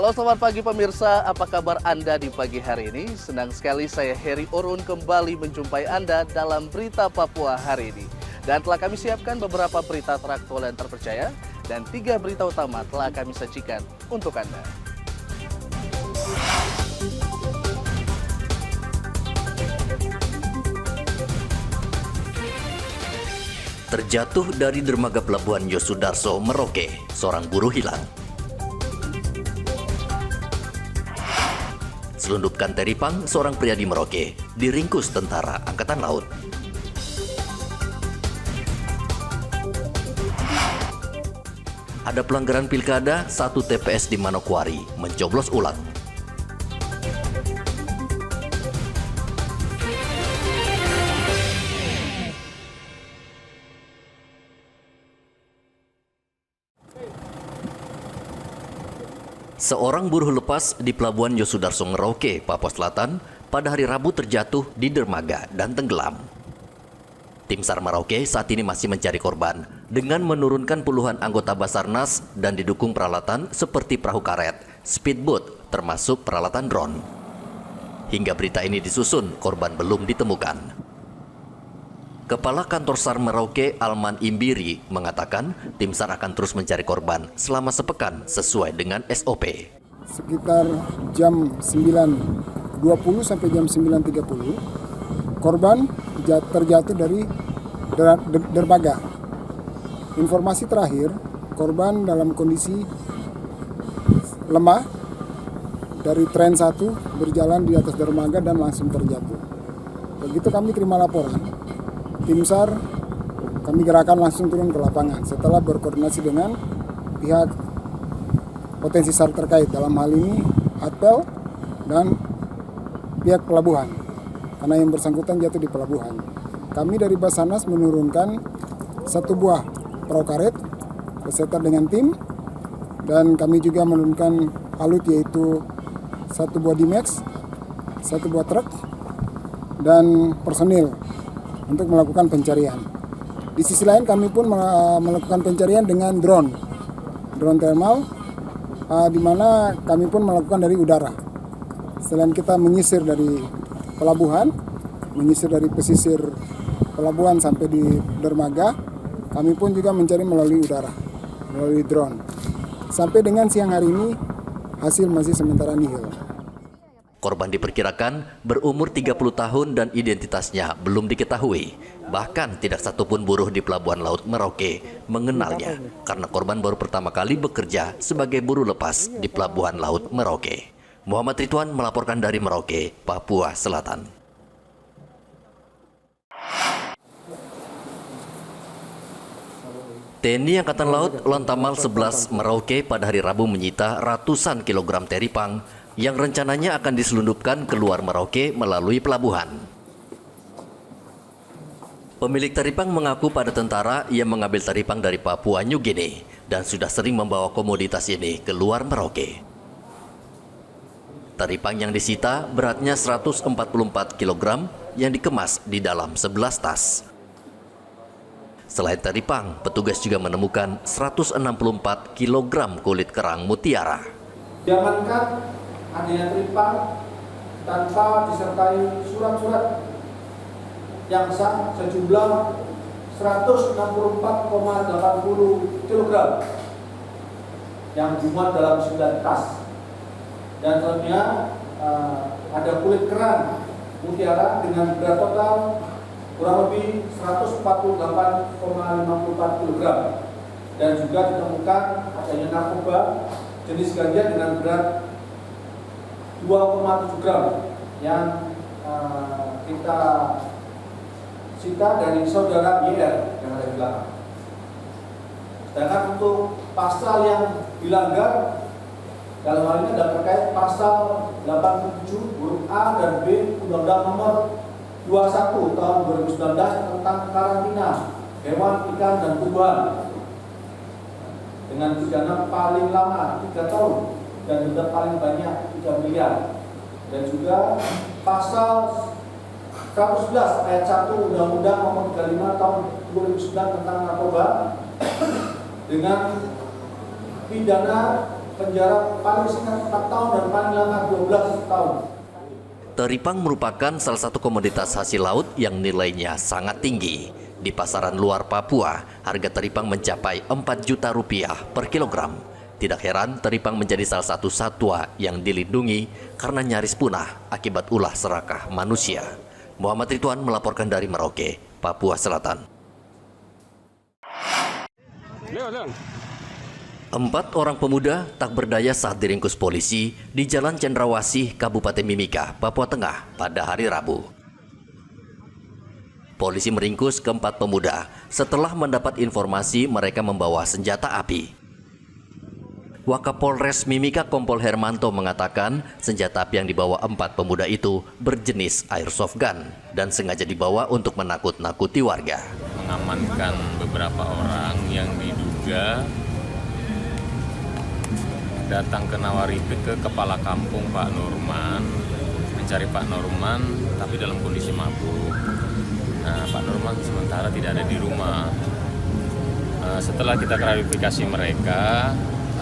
Halo selamat pagi pemirsa, apa kabar Anda di pagi hari ini? Senang sekali saya Heri Orun kembali menjumpai Anda dalam Berita Papua hari ini. Dan telah kami siapkan beberapa berita teraktual dan terpercaya, dan 3 berita utama telah kami sajikan untuk Anda. Terjatuh dari dermaga pelabuhan Yosudarso, Merauke, seorang buruh hilang. Selundupkan teripang, seorang pria di Merauke diringkus tentara Angkatan Laut. Ada pelanggaran pilkada, 1 TPS di Manokwari mencoblos ulang. Seorang buruh lepas di Pelabuhan Yosudarso, Merauke, Papua Selatan pada hari Rabu terjatuh di dermaga dan tenggelam. Tim SAR Merauke saat ini masih mencari korban dengan menurunkan puluhan anggota Basarnas dan didukung peralatan seperti perahu karet, speedboat, termasuk peralatan drone. Hingga berita ini disusun, korban belum ditemukan. Kepala Kantor SAR Merauke, Alman Imbiri, mengatakan tim SAR akan terus mencari korban selama sepekan sesuai dengan SOP. Sekitar jam 9.20 sampai jam 9.30, korban terjatuh dari dermaga. Informasi terakhir, korban dalam kondisi lemah dari tren 1 berjalan di atas dermaga dan langsung terjatuh. Begitu kami terima laporan, tim SAR kami gerakan langsung turun ke lapangan setelah berkoordinasi dengan pihak potensi SAR terkait, dalam hal ini ATPEL dan pihak pelabuhan, karena yang bersangkutan jatuh di pelabuhan. Kami dari Basarnas menurunkan 1 buah perahu karet beserta dengan tim, dan kami juga menurunkan alut yaitu 1 buah D-Max, 1 buah truk, dan personil untuk melakukan pencarian. Di sisi lain kami pun melakukan pencarian dengan drone thermal, di mana kami pun melakukan dari udara. Selain kita menyisir dari pelabuhan, menyisir dari pesisir pelabuhan sampai di dermaga, kami pun juga mencari melalui udara, melalui drone. Sampai dengan siang hari ini hasil masih sementara nihil. Korban diperkirakan berumur 30 tahun dan identitasnya belum diketahui. Bahkan tidak satupun buruh di Pelabuhan Laut Merauke mengenalnya karena korban baru pertama kali bekerja sebagai buruh lepas di Pelabuhan Laut Merauke. Muhammad Ridwan melaporkan dari Merauke, Papua Selatan. TNI Angkatan Laut Lantamal 11 Merauke pada hari Rabu menyita ratusan kilogram teripang yang rencananya akan diselundupkan keluar Merauke melalui pelabuhan. Pemilik teripang mengaku pada tentara ia mengambil teripang dari Papua New Guinea dan sudah sering membawa komoditas ini keluar Merauke. Teripang yang disita beratnya 144 kg yang dikemas di dalam 11 tas. Selain teripang, petugas juga menemukan 164 kg kulit kerang mutiara. Diamankan adanya teripang tanpa disertai surat-surat yang sah sejumlah 164,80 kg yang dimuat dalam 9 tas, dan dalamnya ada kulit kerang mutiara dengan berat total kurang lebih 148,54 kg, dan juga ditemukan adanya narkoba jenis ganja dengan berat 2,7 gram yang kita sita dari saudara YR yang ada di belakang. Sedangkan untuk pasal yang dilanggar dalam hal ini adalah terkait pasal 87 huruf A dan B Undang-Undang Nomor 21 tahun 2019 tentang karantina hewan, ikan, dan tumbuhan dengan pidana paling lama 3 tahun dan denda paling banyak 3 miliar, dan juga pasal 111 ayat 1 Undang-Undang Nomor 35 tahun 2009 tentang narkoba dengan pidana penjara paling singkat 4 tahun dan paling lama 12 tahun. Teripang merupakan salah satu komoditas hasil laut yang nilainya sangat tinggi. Di pasaran luar Papua, harga teripang mencapai 4 juta rupiah per kilogram. Tidak heran teripang menjadi salah satu satwa yang dilindungi karena nyaris punah akibat ulah serakah manusia. Muhammad Ridwan melaporkan dari Merauke, Papua Selatan. 4 orang pemuda tak berdaya saat diringkus polisi di Jalan Cendrawasih, Kabupaten Mimika, Papua Tengah pada hari Rabu. Polisi meringkus keempat pemuda setelah mendapat informasi mereka membawa senjata api. Wakapolres Mimika Kompol Hermanto mengatakan senjata api yang dibawa 4 pemuda itu berjenis airsoft gun dan sengaja dibawa untuk menakut-nakuti warga. Mengamankan beberapa orang yang diduga datang ke Nawaripik ke kepala kampung Pak Nurman, mencari Pak Nurman tapi dalam kondisi mabuk. Nah, Pak Nurman sementara tidak ada di rumah. Setelah kita klarifikasi mereka,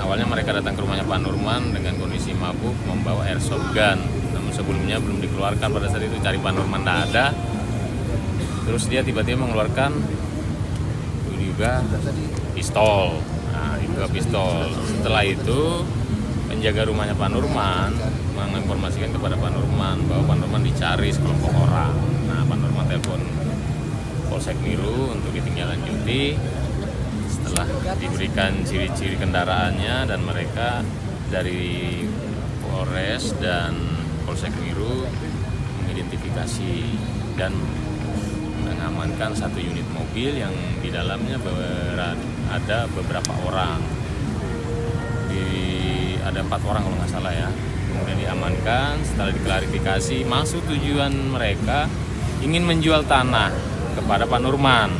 awalnya mereka datang ke rumahnya Pak Nurman dengan kondisi mabuk membawa airsoft gun. Namun sebelumnya belum dikeluarkan, pada saat itu cari Pak Nurman tidak ada. Terus dia tiba-tiba mengeluarkan juga pistol. Nah, itu pistol. Setelah itu penjaga rumahnya Pak Nurman menginformasikan kepada Pak Nurman bahwa Pak Nurman dicari sekelompok orang. Nah, Pak Nurman telepon Polsek Miru untuk ditindaklanjuti. Setelah diberikan ciri-ciri kendaraannya dan mereka dari Polres dan Polsek Miru mengidentifikasi dan mengamankan 1 unit mobil yang di dalamnya ada beberapa orang. Ada 4 orang kalau nggak salah ya. Kemudian diamankan, setelah diklarifikasi, maksud tujuan mereka ingin menjual tanah kepada Pak Nurman.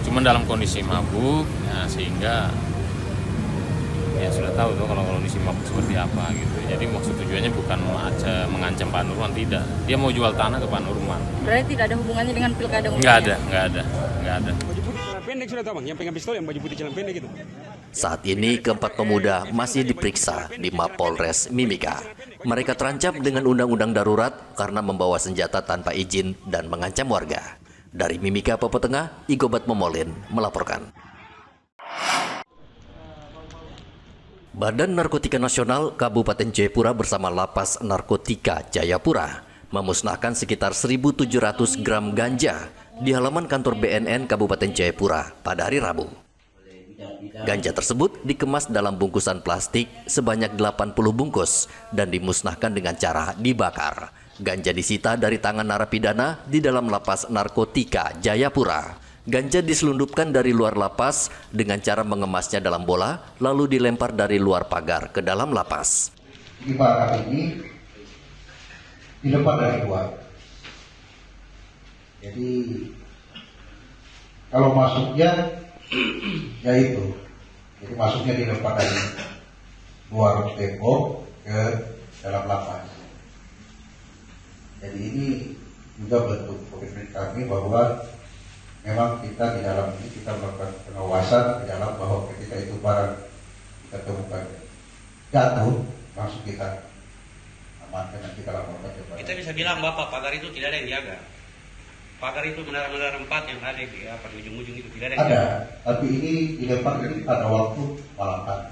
Cuman dalam kondisi mabuk, ya, sehingga ya sudah tahu tuh kalau kondisi mabuk seperti apa gitu. Jadi maksud tujuannya bukan mengancam Pak Nurman, tidak. Dia mau jual tanah ke Pak Nurman. Berarti tidak ada hubungannya dengan pilkada? Nggak ada. Baju putih celana pendek sudah tahu bang, yang pegang pistol yang baju putih celana pendek gitu. Saat ini keempat pemuda masih diperiksa di Mapolres Mimika. Mereka terancam dengan undang-undang darurat karena membawa senjata tanpa izin dan mengancam warga. Dari Mimika, Papua Tengah, Igobat Momolin melaporkan. Badan Narkotika Nasional Kabupaten Jayapura bersama Lapas Narkotika Jayapura memusnahkan sekitar 1.700 gram ganja di halaman kantor BNN Kabupaten Jayapura pada hari Rabu. Ganja tersebut dikemas dalam bungkusan plastik sebanyak 80 bungkus dan dimusnahkan dengan cara dibakar. Ganja disita dari tangan narapidana di dalam Lapas Narkotika Jayapura. Ganja diselundupkan dari luar lapas dengan cara mengemasnya dalam bola lalu dilempar dari luar pagar ke dalam lapas. Dibakar ini dilempar dari luar. Jadi kalau masuknya ya itu, jadi masuknya dilempar dari luar tembok ke dalam lapas. Jadi ini juga bentuk komitmen kami bahwa memang kita di dalam ini kita melakukan pengawasan di dalam bahwa ketika itu barang kita temukan jatuh langsung kita amankan dan kita laporkan kepada. Kita bisa bilang Bapak pagar itu tidak ada yang jaga. Pagar itu menara-menara 4 yang ada di ujung-ujung itu tidak ada yang jaga. Tapi ini dilempar ini pada waktu malam hari.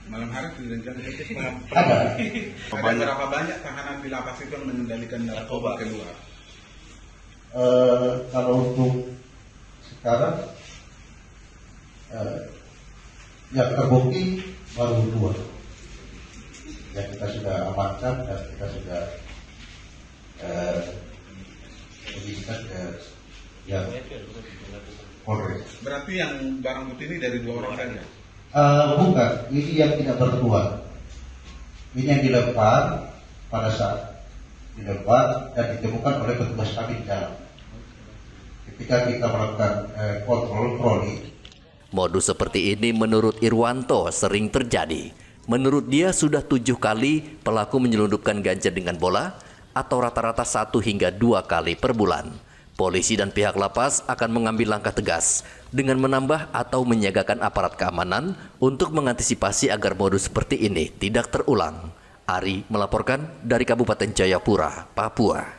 Malam hari tidak jaga. Ada. Berapa banyak tahanan di lapas itu yang mengendalikan narkoba keluar? Kalau untuk sekarang yang terbukti baru 2 yang kita sudah amankan dan kita sudah mengirimkan ke yang Polres. Berarti yang barang bukti ini dari 2 orang saja? Bukan, ini yang tidak bertuan. Ini yang dilempar pada saat dilempar dan ditemukan oleh petugas kami di dalam. Ketika kita melakukan kontrol troli. Modus seperti ini menurut Irwanto sering terjadi. Menurut dia sudah 7 kali pelaku menyelundupkan ganja dengan bola atau rata-rata 1 hingga 2 kali per bulan. Polisi dan pihak lapas akan mengambil langkah tegas dengan menambah atau menyiagakan aparat keamanan untuk mengantisipasi agar modus seperti ini tidak terulang. Ari melaporkan dari Kabupaten Jayapura, Papua.